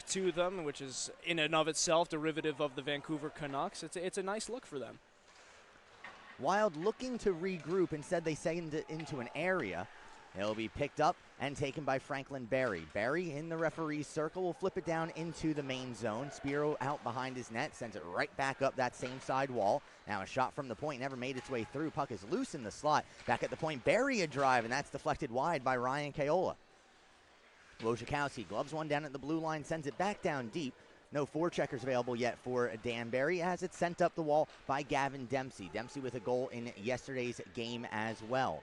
to them, which is in and of itself derivative of the Vancouver Canucks. It's a nice look for them. Wild looking to regroup. Instead, they send it into an area. It'll be picked up and taken by Franklin Berry. Berry in the referee's circle will flip it down into the main zone. Spiro out behind his net, sends it right back up that same side wall. Now a shot from the point never made its way through. Puck is loose in the slot. Back at the point, Berry a drive, and that's deflected wide by Ryan Kaola. Wojciechowski gloves one down at the blue line, sends it back down deep. No forecheckers available yet for Danbury as it's sent up the wall by Gavin Dempsey. Dempsey with a goal in yesterday's game as well.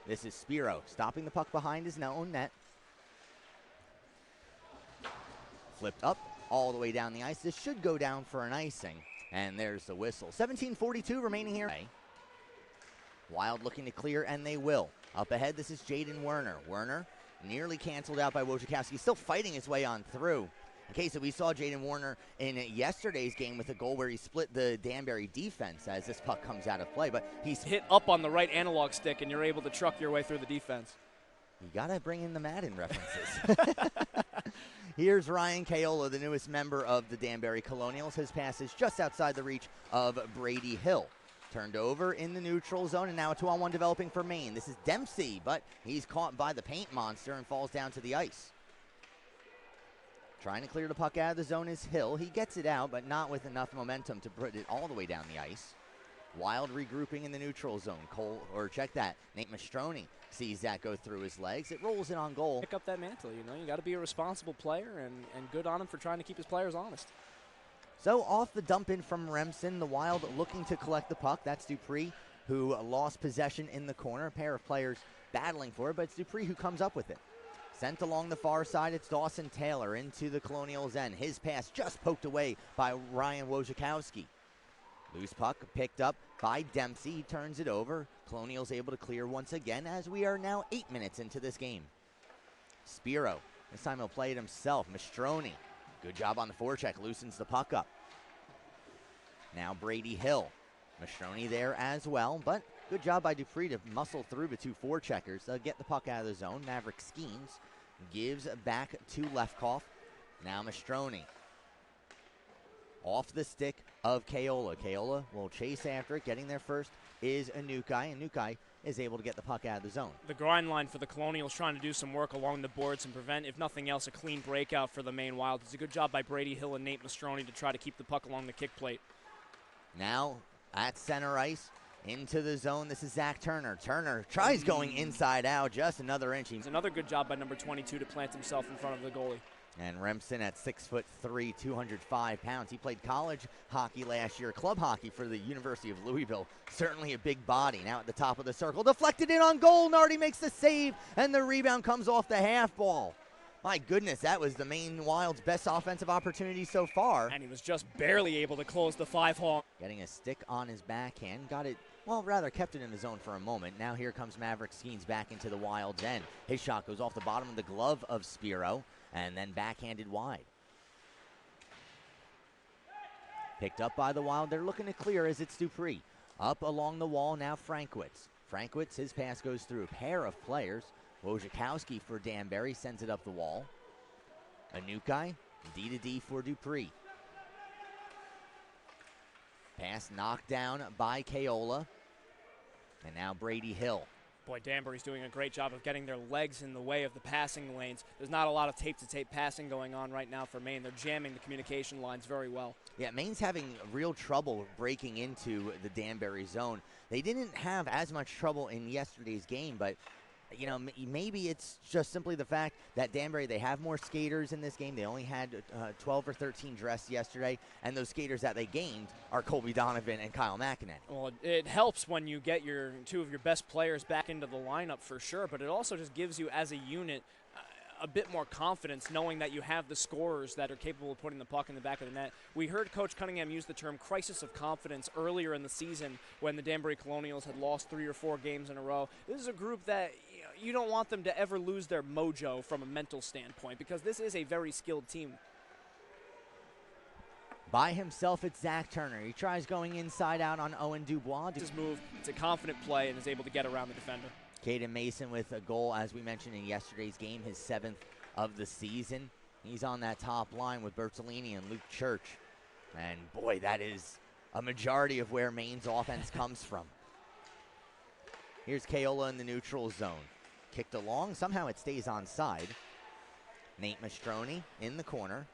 This is Spiro stopping the puck behind his own net. Flipped up all the way down the ice. This should go down for an icing. And there's the whistle. 17:42 remaining here. Wild looking to clear, and they will. Up ahead, this is Jaden Werner. Werner nearly canceled out by Wojciechowski. Still fighting his way on through. Okay, so we saw Jaden Werner in yesterday's game with a goal where he split the Danbury defense as this puck comes out of play. But he's hit up on the right analog stick, and you're able to truck your way through the defense. You got to bring in the Madden references. Here's Ryan Kaola, the newest member of the Danbury Colonials. His pass is just outside the reach of Brady Hill. Turned over in the neutral zone, and now a 2-on-1 developing for Maine. This is Dempsey, but he's caught by the paint monster and falls down to the ice. Trying to clear the puck out of the zone is Hill. He gets it out, but not with enough momentum to put it all the way down the ice. Wild regrouping in the neutral zone. Check that. Nate Mastrony sees that go through his legs. It rolls it on goal. Pick up that mantle, you know. You got to be a responsible player, and good on him for trying to keep his players honest. So off the dump in from Remsen, the Wild looking to collect the puck. That's Dupree, who lost possession in the corner. A pair of players battling for it, but it's Dupree who comes up with it. Sent along the far side, it's Dawson Taylor into the Colonials' end. His pass just poked away by Ryan Wojciechowski. Loose puck picked up by Dempsey. He turns it over. Colonials able to clear once again as we are now 8 minutes into this game. Spiro, this time he'll play it himself. Mastrony, good job on the forecheck, loosens the puck up. Now Brady Hill. Mastrony there as well, but good job by Dupree to muscle through the two forecheckers. They'll get the puck out of the zone. Maverick Skeens gives back to Lefkoff. Now Mastrony. Off the stick of Kaola. Kaola will chase after it. Getting there first is Anukai, and Anukai is able to get the puck out of the zone. The grind line for the Colonials trying to do some work along the boards and prevent, if nothing else, a clean breakout for the Maine Wild. It's a good job by Brady Hill and Nate Mastrony to try to keep the puck along the kick plate. Now at center ice, into the zone, this is Zach Turner. Turner tries going inside out, just another inch. It's another good job by number 22 to plant himself in front of the goalie. And Remsen at 6'3", 205 pounds. He played college hockey last year, club hockey for the University of Louisville. Certainly a big body. Now at the top of the circle, deflected in on goal. Nardi makes the save, and the rebound comes off the half ball. My goodness, that was the Maine Wild's best offensive opportunity so far. And he was just barely able to close the 5-hole. Getting a stick on his backhand. Got it, well, rather kept it in the zone for a moment. Now here comes Maverick Skeens back into the Wild's end. His shot goes off the bottom of the glove of Spiro and then backhanded wide. Picked up by the Wild. They're looking to clear as it's Dupree. Up along the wall now Frankwitz. Frankwitz, his pass goes through a pair of players. Wojciechowski for Danbury sends it up the wall. Anukai, D-to-D for Dupree. Pass knocked down by Kaola. And now Brady Hill. Boy, Danbury's doing a great job of getting their legs in the way of the passing lanes. There's not a lot of tape-to-tape passing going on right now for Maine. They're jamming the communication lines very well. Yeah, Maine's having real trouble breaking into the Danbury zone. They didn't have as much trouble in yesterday's game, but you know, maybe it's just simply the fact that Danbury, they have more skaters in this game. They only had 12 or 13 dressed yesterday, and those skaters that they gained are Colby Donovan and Kyle McInerney. Well, it helps when you get your two of your best players back into the lineup for sure, but it also just gives you as a unit a bit more confidence knowing that you have the scorers that are capable of putting the puck in the back of the net. We heard Coach Cunningham use the term crisis of confidence earlier in the season when the Danbury Colonials had lost 3 or 4 games in a row. This is a group that you don't want them to ever lose their mojo from a mental standpoint because this is a very skilled team. By himself, it's Zach Turner. He tries going inside out on Owen Dubois. His move, it's a confident play and is able to get around the defender. Caden Mason with a goal, as we mentioned in yesterday's game, his 7th of the season. He's on that top line with Bertolini and Luke Church. And boy, that is a majority of where Maine's offense comes from. Here's Kaola in the neutral zone. Kicked along, somehow it stays onside. Nate Mastrony in the corner.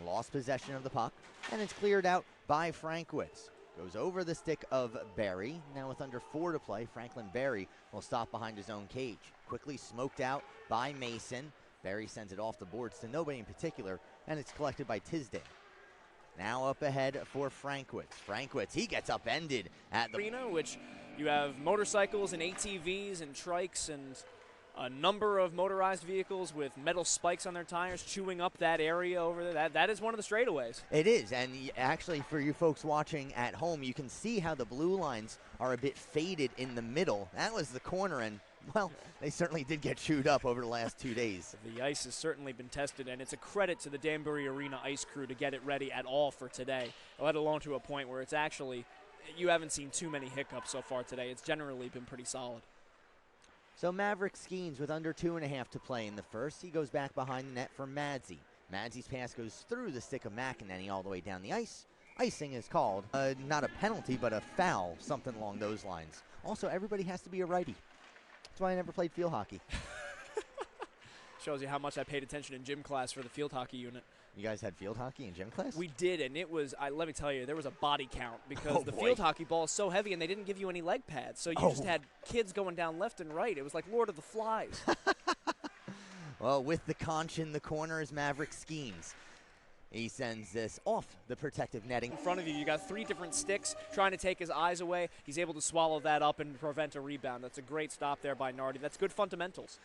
Lost possession of the puck, and it's cleared out by Frankwitz. Goes over the stick of Berry. Now with under 4 to play, Franklin Berry will stop behind his own cage. Quickly smoked out by Mason. Berry sends it off the boards to nobody in particular, and it's collected by Tisdale. Now up ahead for Frankwitz. Frankwitz, he gets upended at the arena, which you have motorcycles and ATVs and trikes and a number of motorized vehicles with metal spikes on their tires chewing up that area over there. That is one of the straightaways. It is, and actually for you folks watching at home, you can see how the blue lines are a bit faded in the middle. That was the corner, and, well, they certainly did get chewed up over the last 2 days. The ice has certainly been tested, and it's a credit to the Danbury Arena ice crew to get it ready at all for today, let alone to a point where it's actually, you haven't seen too many hiccups so far today. It's generally been pretty solid. So Maverick Skeens with under 2.5 to play in the first. He goes back behind the net for Madsey. Madsey's pass goes through the stick of McEnany all the way down the ice. Icing is called. Not a penalty, but a foul, something along those lines. Also, everybody has to be a righty. That's why I never played field hockey. Shows you how much I paid attention in gym class for the field hockey unit. You guys had field hockey in gym class? We did, and it was, let me tell you, there was a body count because the field hockey ball is so heavy and they didn't give you any leg pads. So you just had kids going down left and right. It was like Lord of the Flies. Well, with the conch in the corner is Maverick Skeens. He sends this off the protective netting. In front of you, you got 3 different sticks trying to take his eyes away. He's able to swallow that up and prevent a rebound. That's a great stop there by Nardi. That's good fundamentals.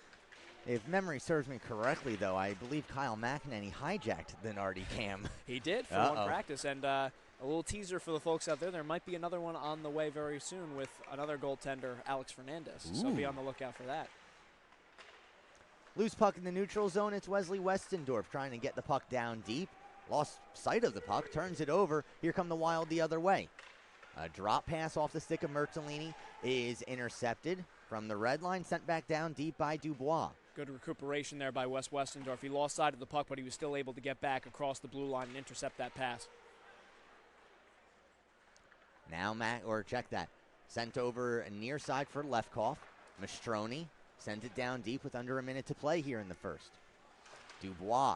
If memory serves me correctly, though, I believe Kyle McEnany hijacked the Nardi cam. He did for one practice, and a little teaser for the folks out there. There might be another one on the way very soon with another goaltender, Alex Fernandez. Ooh. So be on the lookout for that. Loose puck in the neutral zone. It's Wesley Westendorf trying to get the puck down deep. Lost sight of the puck, turns it over. Here come the Wild the other way. A drop pass off the stick of Mertolini is intercepted from the red line, sent back down deep by Dubois. Good recuperation there by Wes Westendorf. He lost sight of the puck, but he was still able to get back across the blue line and intercept that pass. Now check that. Sent over near side for Lefkoff. Mastrony sends it down deep with under a minute to play here in the first. Dubois.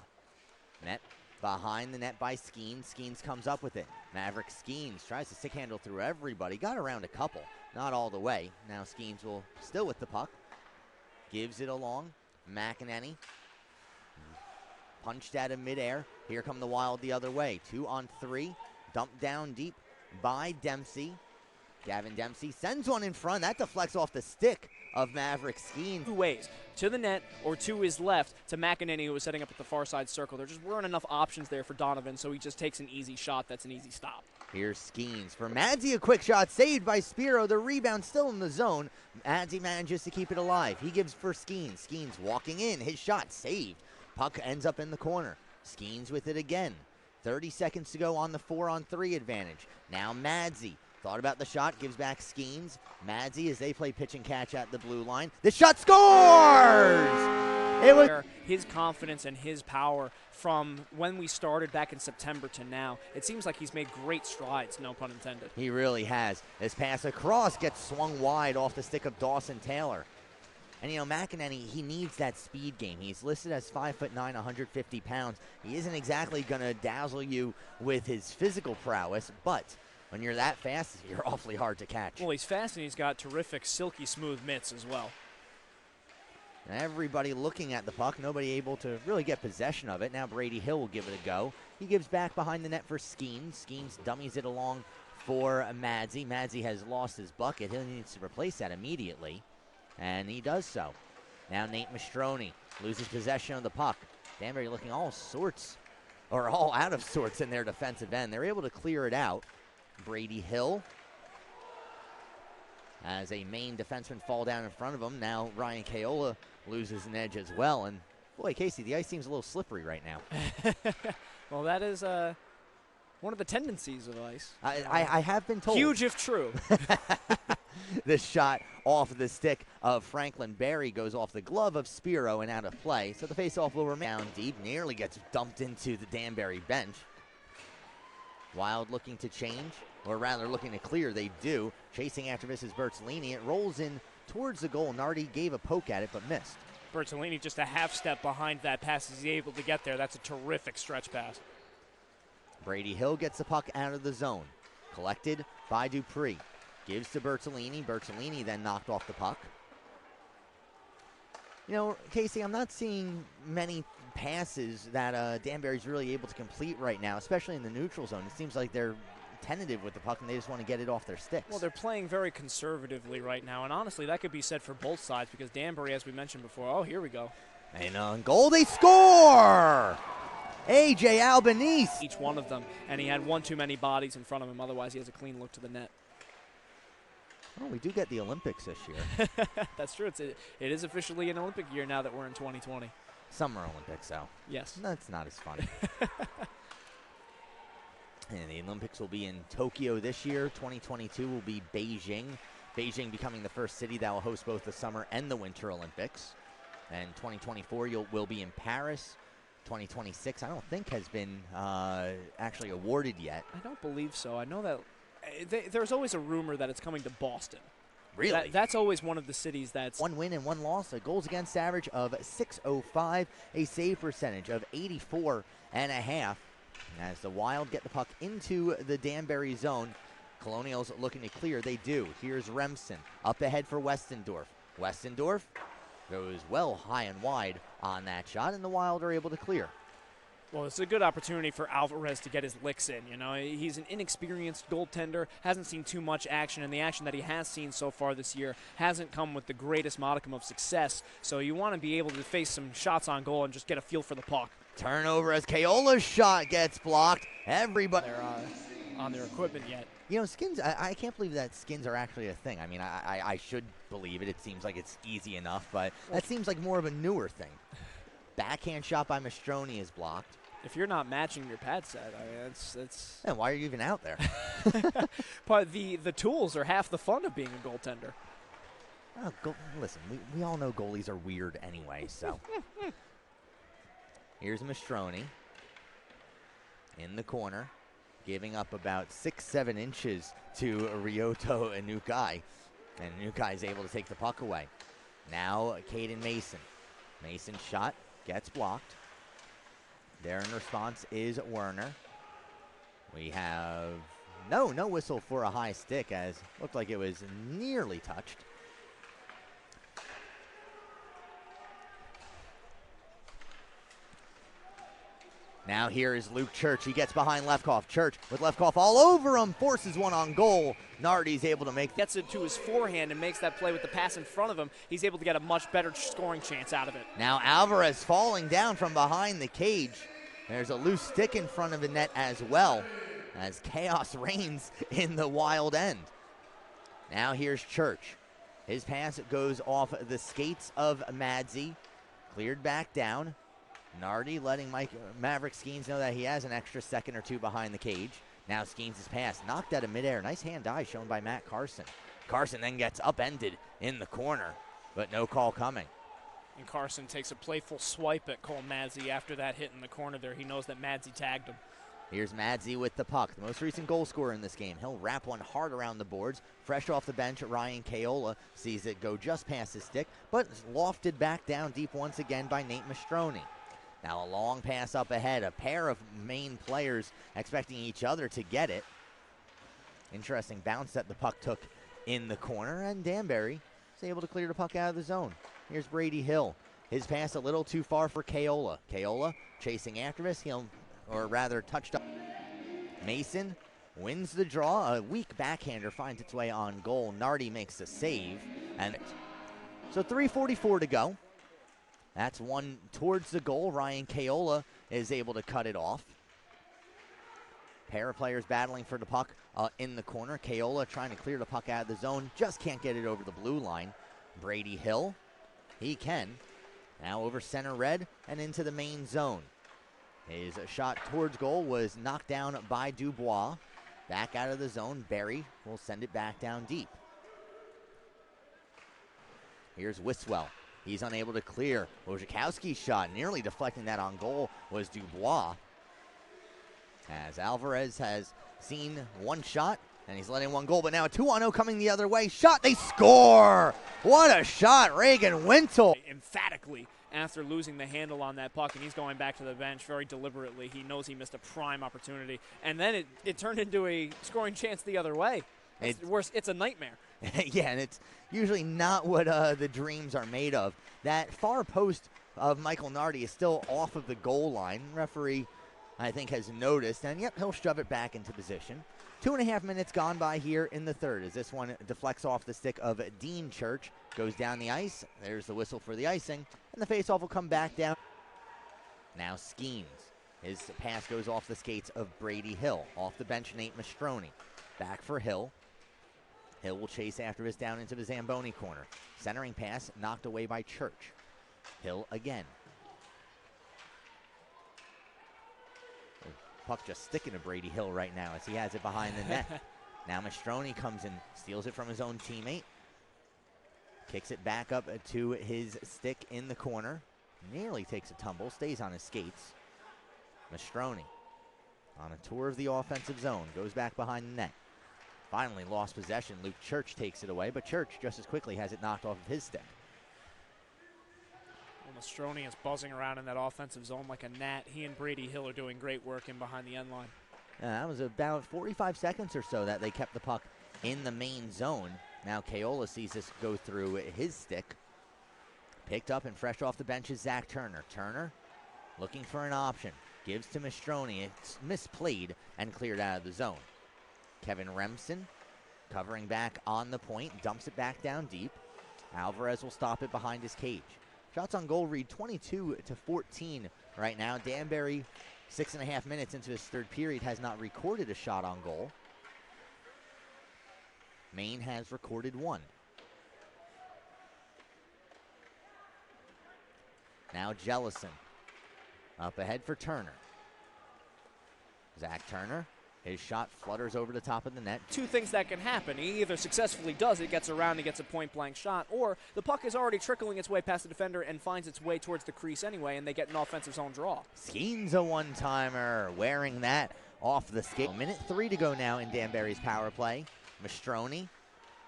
Net behind the net by Skeens. Skeens comes up with it. Maverick Skeens tries to stick handle through everybody. Got around a couple. Not all the way. Now Skeens will still with the puck. Gives it along. McEnany punched out of midair. Here come the Wild the other way. 2-on-3. Dumped down deep by Dempsey. Gavin Dempsey sends one in front. That deflects off the stick of Maverick Skeens. 2 ways, to the net or to his left, to McEnany, who was setting up at the far side circle. There just weren't enough options there for Donovan, so he just takes an easy shot. That's an easy stop. Here's Skeens for Madsey. A quick shot saved by Spiro. The rebound still in the zone. Madsey manages to keep it alive. He gives for Skeens. Skeens walking in. His shot saved. Puck ends up in the corner. Skeens with it again. 30 seconds to go on the 4-on-3 advantage. Now Madsey. Thought about the shot, gives back Skeens. Madsey as they play pitch and catch at the blue line. The shot scores! It was his confidence and his power from when we started back in September to now. It seems like he's made great strides, no pun intended. He really has. This pass across gets swung wide off the stick of Dawson Taylor. And, McEnany, he needs that speed game. He's listed as 5'9", 150 pounds. He isn't exactly going to dazzle you with his physical prowess, but when you're that fast, you're awfully hard to catch. Well, he's fast, and he's got terrific, silky smooth mitts as well. Everybody looking at the puck, nobody able to really get possession of it. Now Brady Hill will give it a go. He gives back behind the net for Skeens. Skeens dummies it along for Madsey. Madsey has lost his bucket. He needs to replace that immediately, and he does so. Now Nate Mastrony loses possession of the puck. Danbury looking all out of sorts in their defensive end. They're able to clear it out. Brady Hill as a main defenseman fall down in front of him. Now Ryan Kaola loses an edge as well. And boy, Casey, the ice seems a little slippery right now. Well, that is one of the tendencies of ice. I have been told. Huge if true. The shot off the stick of Franklin Berry goes off the glove of Spiro and out of play. So the faceoff will remain down deep, nearly gets dumped into the Danbury bench. Wild looking to change, or rather looking to clear, they do. Chasing after misses Bertolini. It rolls in towards the goal. Nardi gave a poke at it, but missed. Bertolini just a half step behind that pass. He's able to get there. That's a terrific stretch pass. Brady Hill gets the puck out of the zone. Collected by Dupree. Gives to Bertolini. Bertolini then knocked off the puck. You know, Casey, I'm not seeing many passes that Danbury's really able to complete right now, especially in the neutral zone. It seems like they're tentative with the puck and they just want to get it off their sticks. Well, they're playing very conservatively right now, and honestly, that could be said for both sides because Danbury, as we mentioned before, oh, here we go. And on goal, they score! A.J. Albanese. Each one of them, and he had one too many bodies in front of him. Otherwise, he has a clean look to the net. Well, we do get the Olympics this year. That's true. It is officially an Olympic year now that we're in 2020. Summer Olympics, though. Yes. That's not as fun. And the Olympics will be in Tokyo this year. 2022 will be Beijing. Beijing becoming the first city that will host both the Summer and the Winter Olympics. And 2024 will be in Paris. 2026, I don't think, has been actually awarded yet. I don't believe so. I know that there's always a rumor that it's coming to Boston. Really? That's always one of the cities that's... One win and one loss, a goals against average of .605, a save percentage of 84.5. As the Wild get the puck into the Danbury zone, Colonials looking to clear. They do. Here's Remsen up ahead for Westendorf. Westendorf goes well high and wide on that shot, and the Wild are able to clear. Well, it's a good opportunity for Alvarez to get his licks in. You know, he's an inexperienced goaltender, hasn't seen too much action, and the action that he has seen so far this year hasn't come with the greatest modicum of success. So you want to be able to face some shots on goal and just get a feel for the puck. Turnover as Keola's shot gets blocked. Everybody they're on their equipment yet. You know, skins, I can't believe that skins are actually a thing. I mean, I should believe it. It seems like it's easy enough, but that seems like more of a newer thing. Backhand shot by Mastrony is blocked. If you're not matching your pad set, I mean, it's. And why are you even out there? But the tools are half the fun of being a goaltender. Oh, listen, we all know goalies are weird anyway, so. Here's Mastrony in the corner, giving up about 6-7 inches to Ryoto Anukai. And Anukai is able to take the puck away. Now, Caden Mason. Mason's shot gets blocked. There in response is Werner. We have no whistle for a high stick, as looked like it was nearly touched. Now here is Luke Church. He gets behind Lefkoff. Church with Lefkoff all over him, forces one on goal. Nardi's able to make... Gets it to his forehand and makes that play with the pass in front of him. He's able to get a much better scoring chance out of it. Now Alvarez falling down from behind the cage. There's a loose stick in front of the net as well, as chaos reigns in the Wild end. Now here's Church. His pass goes off the skates of Madzi. Cleared back down. Nardi letting Maverick Skeens know that he has an extra second or two behind the cage. Now Skeens' pass knocked out of midair. Nice hand-eye shown by Matt Carson. Carson then gets upended in the corner, but no call coming. And Carson takes a playful swipe at Cole Madzi after that hit in the corner there. He knows that Madzi tagged him. Here's Madzi with the puck, the most recent goal scorer in this game. He'll wrap one hard around the boards. Fresh off the bench, Ryan Keola sees it go just past his stick, but it's lofted back down deep once again by Nate Mastrony. Now a long pass up ahead, a pair of main players expecting each other to get it. Interesting bounce that the puck took in the corner, and Danbury is able to clear the puck out of the zone. Here's Brady Hill. His pass a little too far for Keola. Keola chasing after this, touched up. Mason wins the draw. A weak backhander finds its way on goal. Nardi makes a save. And so 3:44 to go. That's one towards the goal. Ryan Keola is able to cut it off. Pair of players battling for the puck in the corner. Keola trying to clear the puck out of the zone. Just can't get it over the blue line. Brady Hill, he can. Now over center red and into the main zone. His shot towards goal was knocked down by Dubois. Back out of the zone. Berry will send it back down deep. Here's Wiswell. He's unable to clear. Wojciechowski's shot, nearly deflecting that on goal, was Dubois. As Alvarez has seen one shot, and he's letting one goal, but now a 2-on-0 coming the other way. Shot, they score! What a shot, Reagan Wintle. Emphatically after losing the handle on that puck, and he's going back to the bench very deliberately. He knows he missed a prime opportunity, and then it turned into a scoring chance the other way. It's worse. It's a nightmare. Yeah, and it's usually not what the dreams are made of. That far post of Michael Nardi is still off of the goal line. Referee, I think, has noticed, and yep, he'll shove it back into position. 2.5 minutes gone by here in the third as this one deflects off the stick of Dean Church, goes down the ice. There's the whistle for the icing, and the faceoff will come back down. Now Skeens. His pass goes off the skates of Brady Hill. Off the bench, Nate Mastrony. Back for Hill. Hill will chase after this down into the Zamboni corner. Centering pass knocked away by Church. Hill again. Puck just sticking to Brady Hill right now as he has it behind the net. Now Mastrony comes in, steals it from his own teammate. Kicks it back up to his stick in the corner. Nearly takes a tumble, stays on his skates. Mastrony on a tour of the offensive zone, goes back behind the net. Finally lost possession. Luke Church takes it away, but Church just as quickly has it knocked off of his stick. Well, Mastrony is buzzing around in that offensive zone like a gnat. He and Brady Hill are doing great work in behind the end line. That was about 45 seconds or so that they kept the puck in the main zone. Now Keola sees this go through his stick. Picked up and fresh off the bench is Zach Turner. Turner looking for an option. Gives to Mastrony. It's misplayed and cleared out of the zone. Kevin Remsen covering back on the point. Dumps it back down deep. Alvarez will stop it behind his cage. Shots on goal read 22-14 right now. Danbury, 6.5 minutes into his third period, has not recorded a shot on goal. Maine has recorded one. Now Jellison up ahead for Turner. Zach Turner, his shot flutters over the top of the net. Two things that can happen. He either successfully does it, gets around and gets a point-blank shot, or the puck is already trickling its way past the defender and finds its way towards the crease anyway, and they get an offensive zone draw. Skeens a one-timer, wearing that off the skate. Minute 3 to go now in Danbury's power play. Mastrony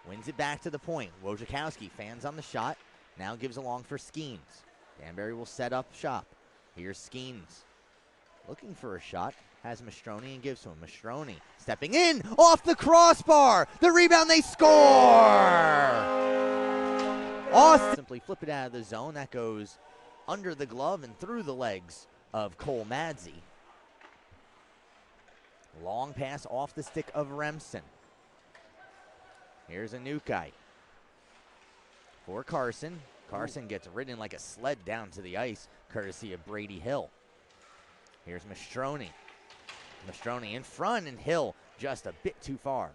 wins it back to the point. Wojciechowski fans on the shot, now gives along for Skeens. Danbury will set up shop. Here's Skeens looking for a shot. Has Mastrony and gives to him. Mastrony stepping in off the crossbar. The rebound, they score! Austin simply flip it out of the zone. That goes under the glove and through the legs of Cole Madsey. Long pass off the stick of Remsen. Here's a nuke guy for Carson. Carson gets ridden like a sled down to the ice, courtesy of Brady Hill. Here's Mastrony. Mastrony in front, and Hill just a bit too far.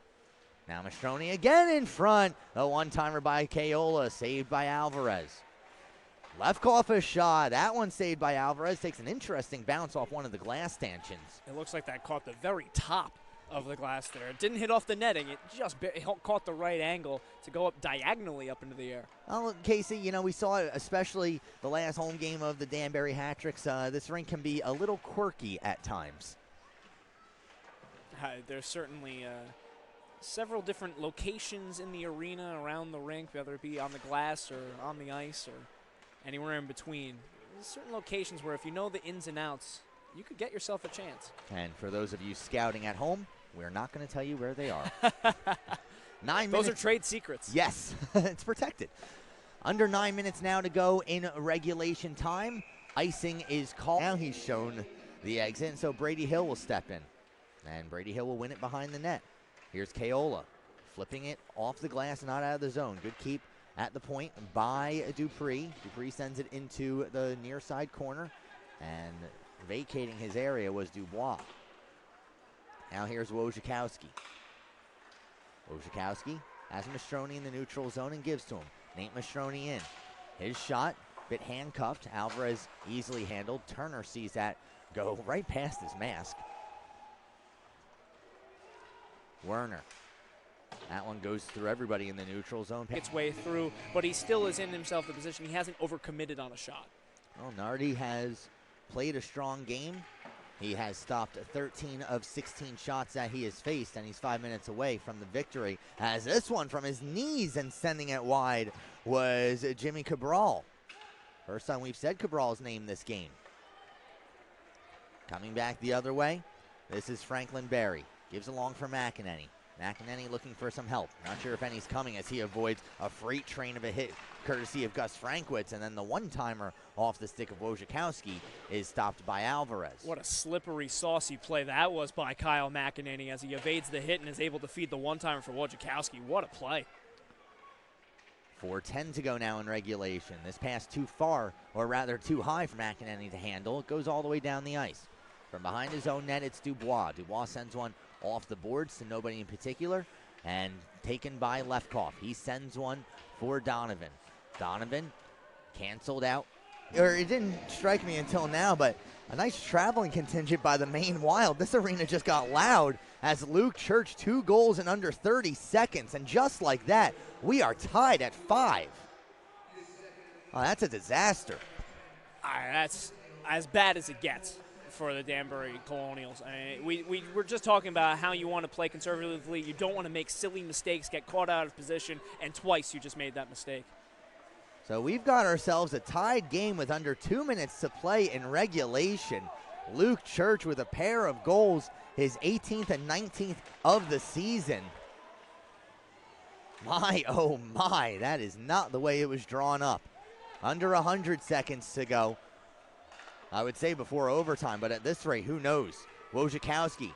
Now Mastrony again in front. A one-timer by Keola, saved by Alvarez. Lefkoff a shot. That one saved by Alvarez. Takes an interesting bounce off one of the glass stanchions. It looks like that caught the very top of the glass there. It didn't hit off the netting. It just caught the right angle to go up diagonally up into the air. Well, Casey, you know, we saw it, especially the last home game of the Danbury Hat-Tricks. This rink can be a little quirky at times. There's certainly several different locations in the arena around the rink, whether it be on the glass or on the ice or anywhere in between. There's certain locations where if you know the ins and outs, you could get yourself a chance. And for those of you scouting at home, we're not going to tell you where they are. 9 minutes. Those are trade secrets. Yes, it's protected. Under 9 minutes now to go in regulation time. Icing is called. Now he's shown the exit, and so Brady Hill will step in. And Brady Hill will win it behind the net. Here's Keola, flipping it off the glass, not out of the zone. Good keep at the point by Dupree. Dupree sends it into the near side corner, and vacating his area was Dubois. Now here's Wojciechowski. Wojciechowski has Mastrony in the neutral zone and gives to him. Nate Mastrony in. His shot, bit handcuffed. Alvarez easily handled. Turner sees that go right past his mask. Werner That one goes through everybody in the neutral zone. Its way through, but he still is in himself the position. He hasn't overcommitted on a shot. Well, Nardi has played a strong game. He has stopped 13 of 16 shots that he has faced, and he's 5 minutes away from the victory. As this one from his knees and sending it wide was Jimmy Cabral. First time we've said Cabral's name this game. Coming back the other way, this is Franklin Berry. Gives along for McEnany. McEnany looking for some help. Not sure if any's coming as he avoids a freight train of a hit courtesy of Gus Frankwitz, and then the one-timer off the stick of Wojciechowski is stopped by Alvarez. What a slippery, saucy play that was by Kyle McEnany as he evades the hit and is able to feed the one-timer for Wojciechowski. What a play. 4:10 to go now in regulation. This pass too far, or rather too high for McEnany to handle. It goes all the way down the ice. From behind his own net, it's Dubois. Dubois sends one off the boards to nobody in particular, and taken by Lefkoff. He sends one for Donovan. Donovan canceled out. Or it didn't strike me until now, but a nice traveling contingent by the Maine Wild. This arena just got loud as Luke Church 2 goals in under 30 seconds, and just like that, we are tied at 5. Oh, that's a disaster. That's as bad as it gets for the Danbury Colonials. I mean, we were just talking about how you want to play conservatively. You don't want to make silly mistakes, get caught out of position, and twice you just made that mistake. So we've got ourselves a tied game with under 2 minutes to play in regulation. Luke Church with a pair of goals, his 18th and 19th of the season. My, oh my, that is not the way it was drawn up. Under 100 seconds to go. I would say before overtime, but at this rate, who knows? Wojciechowski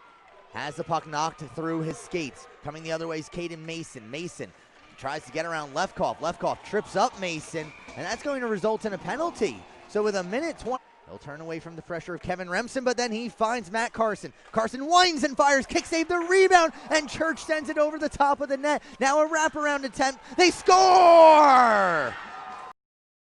has the puck knocked through his skates. Coming the other way is Caden Mason. Mason tries to get around Lefkoff. Lefkoff trips up Mason, and that's going to result in a penalty. So with a minute 20, he'll turn away from the pressure of Kevin Remsen, but then he finds Matt Carson. Carson winds and fires, kick save the rebound, and Church sends it over the top of the net. Now a wraparound attempt. They score!